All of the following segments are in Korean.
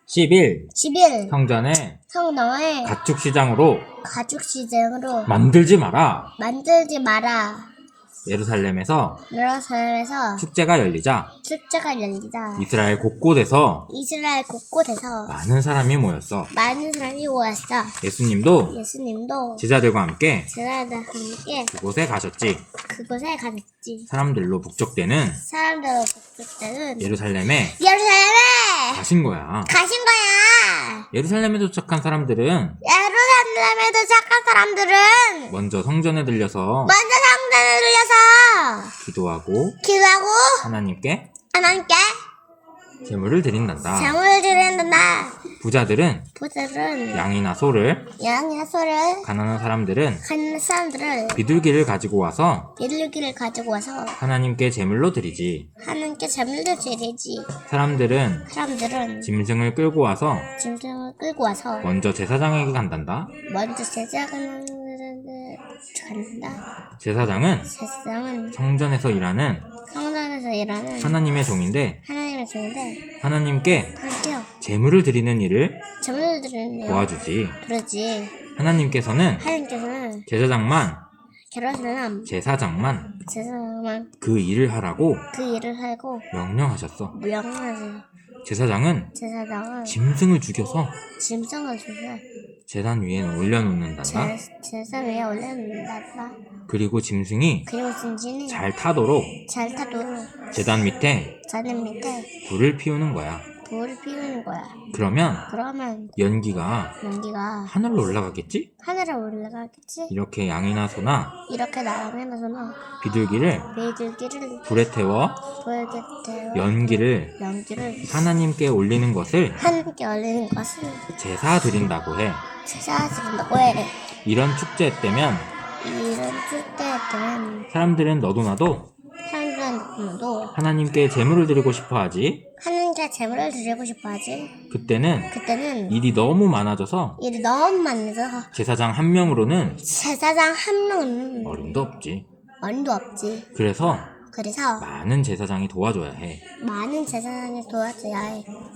10일 10일 성전에 성당을 가축시장으로 가축시장으로 만들지 마라. 만들지 마라. 예루살렘에서 예루살렘에서 축제가 열리자 축제가 열리자 이스라엘 곳곳에서 이스라엘 곳곳에서 많은 사람이 모였어. 많은 사람이 모였어. 예수님도 예수님도 제자들과 함께 제자들과 함께 그곳에 가셨지. 그곳에 가셨지. 사람들로 북적대는 사람들로 북적대는 예루살렘에 예루살렘에 가신 거야. 가신 거야. 예루살렘에 도착한 사람들은 예루살렘에 도착한 사람들은 먼저 성전에 들려서 먼저 성전을 들려서 기도하고 기도하고 하나님께 하나님께 제물을 드린단다. 제물을 드린다. 부자들은 부자들은 양이나 소를, 양이나 소를, 가난한 사람들은 가난한 사람들을 비둘기를 가지고 와서 비둘기를 가지고 와서 하나님께 제물로 드리지. 하나님께 제물을 드리지. 사람들은 짐승을 끌고 와서 끌고 와서 먼저 제사장에게 간단다. 먼저 제사장을 간다. 제사장은 제사장은 성전에서 일하는 성전에서 일하는 하나님의 종인데 하나님의 종인데 하나님께 함께요. 제물을 드리는 일을 제물을 드리는 도와주지. 그러지. 하나님께서는 하나님께서는 제사장만 제사장만 그 일을 하라고 그 일을 하고 명령하셨어. 명령하지. 제사장은 짐승을 죽여서 짐승을 주서 제단 위에 올려놓는단다. 제사 위에 올려놓는다. 그리고 짐승이 잘 타도록 제단 밑에 불을 피우는 거야. 그러면 연기가 하늘로 올라가겠지? 이렇게 양이나 소나 비둘기를 불에 태워 연기를 하나님께 올리는 것을 제사 드린다고 해. 이런 축제 때면 사람들은 너도 나도 하나님께 제물을 드리고 싶어 하지. 그때는 일이 너무 많아져서 제사장 한 명으로는 어림도 없지. 그래서 많은 제사장이 도와줘야 해.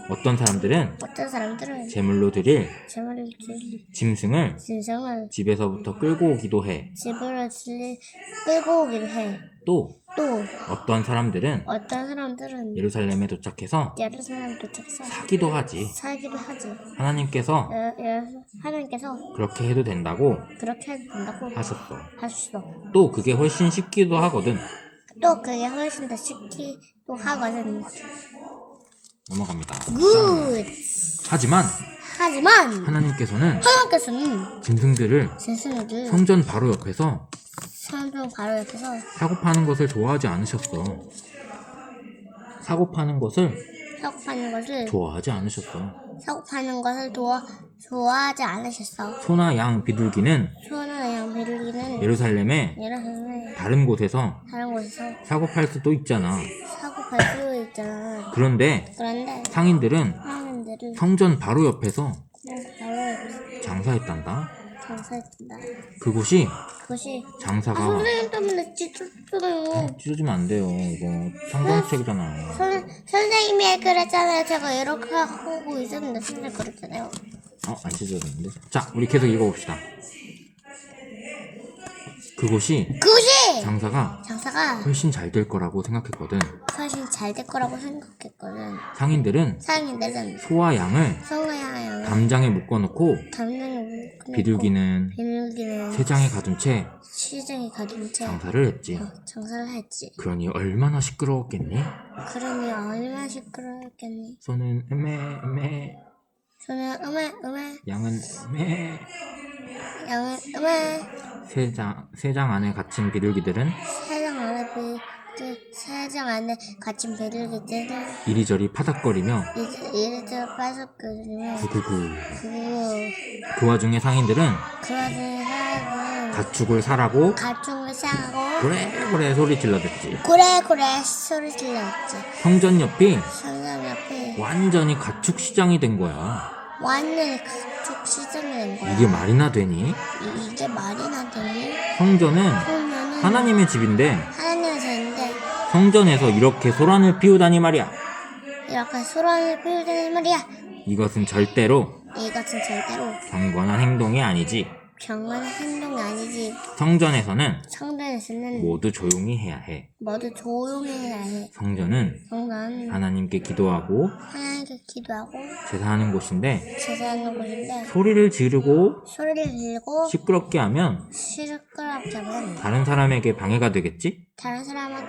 어떤 사람들은 제물로 드릴 짐승을 집에서부터 끌고 오기도 해. 또 어떤 사람들은 예루살렘에 도착해서 사기도 하지. 하나님께서 그렇게 해도 된다고 하셨어. 또 그게 훨씬 쉽기도 하거든. 넘어갑니다. 하지만 하나님께서는 짐승들을 성전 바로 옆에서 사고 파는 것을 좋아하지 않으셨어. 사고 파는 것을 좋아하지 않으셨어. 소나 양 비둘기는 예루살렘에 다른 곳에서 사고 팔 수도 있잖아. 그런데 상인들은 성전 바로 옆에서 장사했단다. 그곳이 장사가 선생님 때문에 찢었잖아요. 찢어지면 안 돼요. 이거 성경책이잖아. 선생님이 그랬잖아요. 제가 이렇게 하고 있었는데 선생님 그랬잖아요. 안 찢어졌는데? 자, 우리 계속 읽어봅시다. 그곳이 장사가 훨씬 잘 될 거라고 생각했거든. 상인들은 소와 양을 담장에 묶어놓고 비둘기는 쇠장에 가둔 채 장사를 했지. 그러니 얼마나 시끄러웠겠니? 소는 음에 양은 음에 쇠장 안에 갇힌 비둘기들은 이리저리 파닥거리며 구구구. 그 와중에 상인들은 가축을 사라고 고래고래 소리 질러댔지. 성전 옆이 완전히 가축 시장이 된 거야. 이게 말이나 되니? 성전은 하나님의 집인데 성전에서 이렇게 소란을 피우다니 말이야. 이렇게 소란을 피우자는 말이야. 이것은 절대로 이것은 절대로 경건한 행동이 아니지. 경건한 행동이 아니지. 성전에서는 성전에서는 모두 조용히 해야 해. 모두 조용해야 해. 성전은 성전 하나님께 기도하고 하나님께 기도하고 제사하는 곳인데 제사하는 곳인데 소리를 지르고 소리를 들고 시끄럽게 하면 시끄럽게 하면 다른 사람에게 방해가 되겠지? 다른 사람에게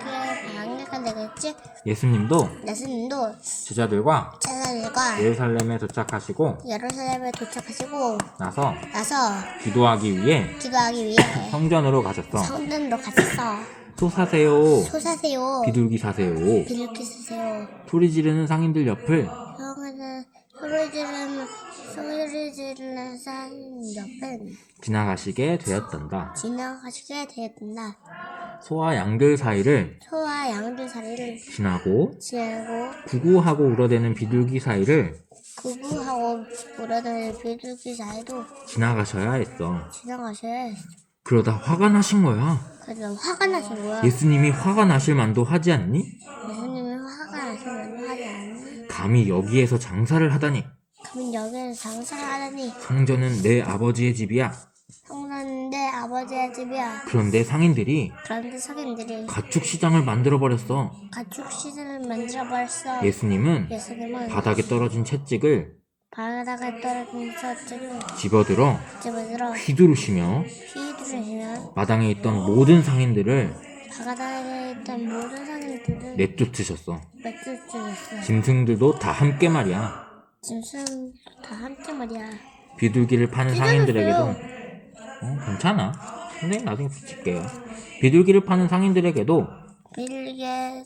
방해가 되겠지? 예수님도 예수님도 제자들과 제자들과 예루살렘에 도착하시고 예루살렘에 도착하시고 나서 나서 기도하기 위해 기도하기 위해 성전으로 가셨어. 성전으로 갔었어. 소 사세요. 소 사세요. 비둘기 사세요. 비둘기 사세요. 소리 지르는 상인들 옆을 형은 소리 지르는 사람 옆에 지나가시게 되었단다. 지나가시게 되었다. 소와 양들 사이를 소와 양들 사이를 지나고 지나고 구구하고 울어대는 비둘기 사이를 구부하고 물어다니는 비둘기 사이도 지나가셔야 했어. 지나가셔야 했어. 그러다 화가 나신 거야. 그래서 화가 나신 거야. 예수님이 화가 나실 만도 하지 않니? 예수님이 화가 나시면 하지 않니? 감히 여기에서 장사를 하다니. 그러면 여기에서 장사를 하다니 성전은 내 아버지의 집이야. 성전은 내 아버지의 집이야. 그런데 상인들이 그런데 석인들이 가축 시장을 만들어버렸어. 가축 시장을 만들어버렸어. 예수님은 예수님은 바닥에 떨어진 채찍을 바다가 떨어진 서쪽을 집어들어 집어들어 휘두르시며 휘두르시면 마당에 있던 모든 상인들을 바다에 있던 모든 상인들을 내쫓으셨어. 맺어주셨어. 짐승들도 다 함께 말이야. 짐승 다 함께 말이야. 비둘기를 파는 상인들에게도 괜찮아. 선생님 나중에 붙일게요. 비둘기를 파는 상인들에게도 빌게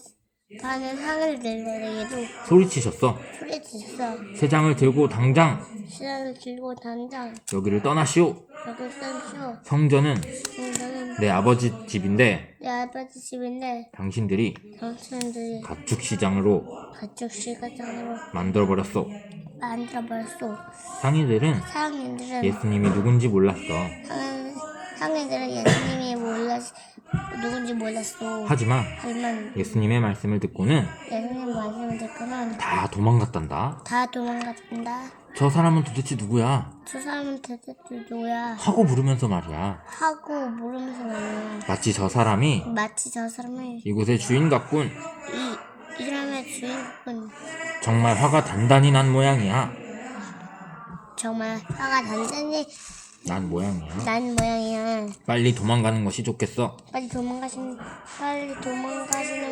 파는 상인들에게도 소리치셨어. 소리치셨어. 세 장을 들고 당장 시간을 들고 당장 여기를 떠나시오. 여기 stan시오. 성전은 성전은 내 아버지 집인데 내 아버지 집인데 당신들이 당신들이 가축 시장으로 가축 시가장으로 만들어버렸어. 만들어버렸어. 상인들은 상인들은 예수님이 누군지 몰랐어. 상인들은 예수님이 누군지 몰랐어. 하지만 하지만 예수님의 말씀을 듣고는 예수님 말씀을 듣고는 다 도망갔단다. 다 도망갔다. 저 사람은 도대체 누구야? 저 사람은 대체 누구야? 하고 물으면서 말이야. 하고 물으면서 말이야. 마치 저 사람이 마치 저 사람이 이곳의 주인 같군. 이 사람의 주인공은 정말 화가 단단히 난 모양이야. 정말 화가 단단히 난 모양이야. 난 모양이야. 빨리 도망가는 것이 좋겠어. 빨리 도망가시는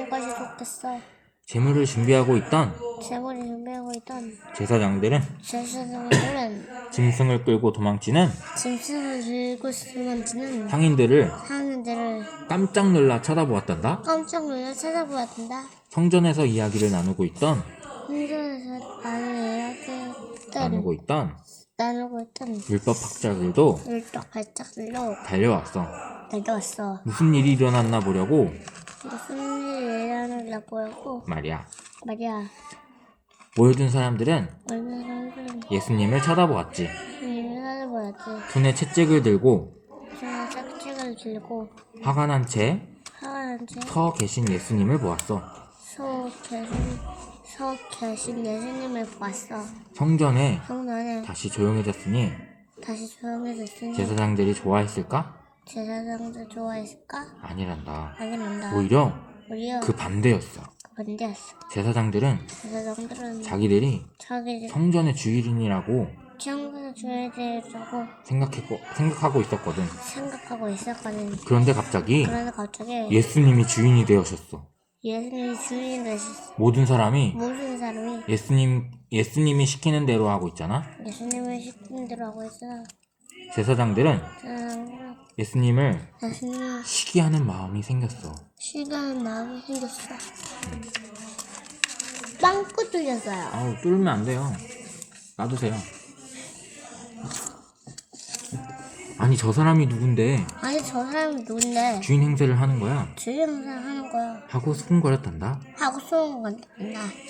것이 좋겠어. 재물을 준비하고 있던 재물을 준비하고 있던 제사장들은 제사장들은 짐승을 끌고 도망치는 짐승을 들고 도망치는 상인들을 상인들을 깜짝 놀라 쳐다보았단다. 깜짝 놀라 찾아보았단다. 성전에서 이야기를 나누고 있던 성전에서 나누고 있던 율법학자들도 율법 발작들로 달려왔어. 달려왔어. 무슨 일이 일어났나 보려고 무슨 일이 일어나려 보였고 말이야. 모든 모여든 사람들은 사람들은 예수님을 쳐다보았지. 예수님을 찾아보았지. 손에 채찍을 들고 손에 짝짝을 들고 화가 난 채 화가 난 채 서 계신 예수님을 보았어. 서 계신 예수님을 보았어. 성전에 성전에 다시 조용해졌으니 다시 조용해졌으니 제사장들이 좋아했을까? 제사장들 좋아했을까? 아니란다. 아니란다. 오히려 오히려 그 반대였어. 반대였어. 제사장들은 제사장들은 자기들이 자기 성전의 주인이라고 청소년 주에 대해서고 생각하고 있었거든. 생각하고 있었거든. 그런데 갑자기 그런데 갑자기 예수님이 주인이 되셨어. 예수님이 주인이 되셨어. 모든 사람이 모든 사람이 예수님이 시키는 대로 하고 있잖아. 예수님을 시킨 대로 하고 있어. 제사장들은 예수님을 예수님이 시기하는 마음이 생겼어. 시기하는 마음이 생겼어. 빵꾸 뚫렸어요. 아우, 뚫으면 안 돼요. 놔두세요. 아니, 저 사람이 누군데 아니 저 사람이 누군데 주인 행세를 하는 거야? 주인 행사 하는 거야. 하고 수군거렸단다. 하고 쏘는 건다.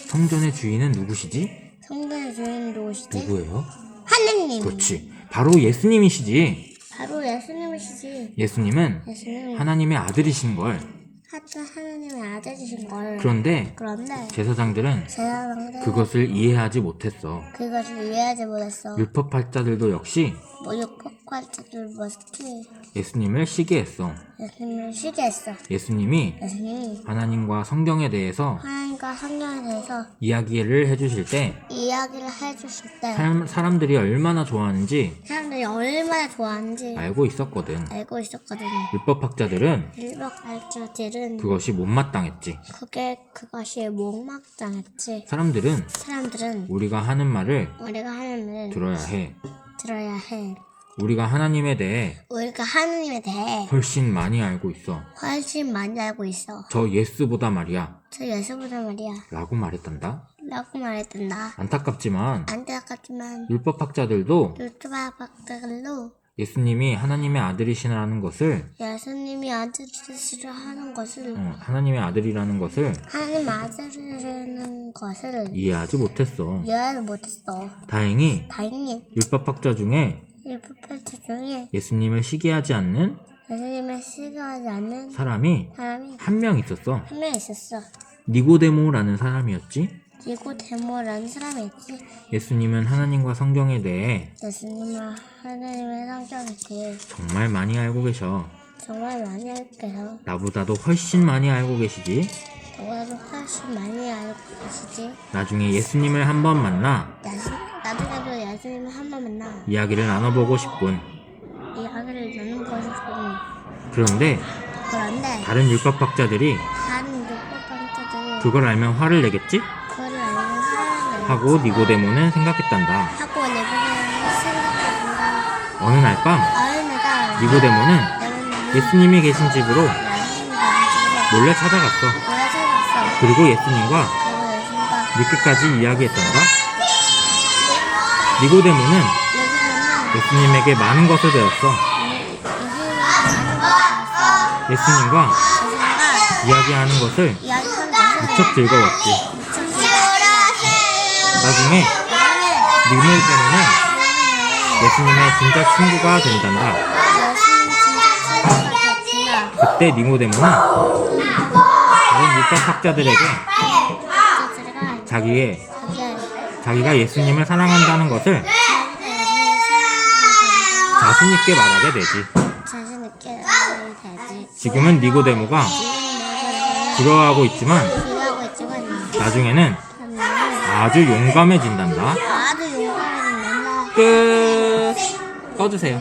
성전의 주인은 누구시지? 성전의 주인은 누구시지? 누구예요? 하느님. 그렇지. 바로 예수님이시지. 바로 예수님이시지. 예수님은 예수님 하나님의 아들이신 걸 하나님의 아들이신 걸. 그런데 그런데 제사장들은 제사장들은 그것을 이해하지 못했어. 그것을 이해하지 못했어. 율법학자들도 역시 율법학자들 뭐지? 예수님을 시기했어. 예수님을 쉬게 했어. 예수님이 예수님이 하나님과 성경에 대해서 하나님과 성경에 대해서 이야기를 해주실 때 이야기를 해주실 때 사람들이 얼마나 좋아하는지 사람들이 얼마나 좋아하는지 알고 있었거든. 알고 있었거든. 율법학자들은 율법학자들은 그것이 못마땅했지. 그것이 못마땅했지. 사람들은 우리가 하는 말을 우리가 하는 말 들어야 해. 들어야 해. 우리가 하나님에 대해 훨씬 많이 알고 있어. 많이 알고 있어. 저 예수보다 말이야. 저 예수보다 말이야. 라고 말했단다. 라고 말했단다. 안타깝지만 율법학자들도 예수님이 하나님의 아들이시라는 것을 예수님이 아들이시라 하는 것을 하나님의 아들이라는 것을 하나님 아들이라는 것을 이해하지 못했어. 이해를 못했어. 다행히 율법학자 중에 예수님을 시기하지 않는 예수님을 시기하지 않는 사람이 한 명 있었어. 한 명 있었어. 니고데모라는 사람이었지. 니고데모라는 사람이었지. 예수님은 하나님과 성경에 대해 예수님은 하나님의 성경에 대해 정말 많이 알고 계셔. 정말 많이 알고 계셔. 나보다도 훨씬 많이 알고 계시지. 너보다도 훨씬 많이 알고 계시지. 나중에 예수님을 한번 만나 나중에도 예수님을 한번 만나 이야기를 나눠보고 싶군. 이야기를 나누고 싶군. 그런데 다른 율법학자들이 그걸 알면 화를 내겠지? 하고 니고데모는 생각했단다. 어느 날 밤 니고데모는 예수님이 계신 집으로 몰래 찾아갔어. 그리고 예수님과 늦게까지 이야기했단다. 니고데모는 예수님에게 많은 것을 배웠어. 예수님과 이야기하는 것을 무척 즐거웠지. 나중에 니고데모는 예수님의 진짜 친구가 된단다. 그때 니고데모는 다른 율법학자들에게 자기가 예수님을 사랑한다는 것을 자신 있게 말하게 되지. 지금은 니고데모가 두려워하고 있지만 나중에는 아주 용감해진단다. 끝. 꺼주세요.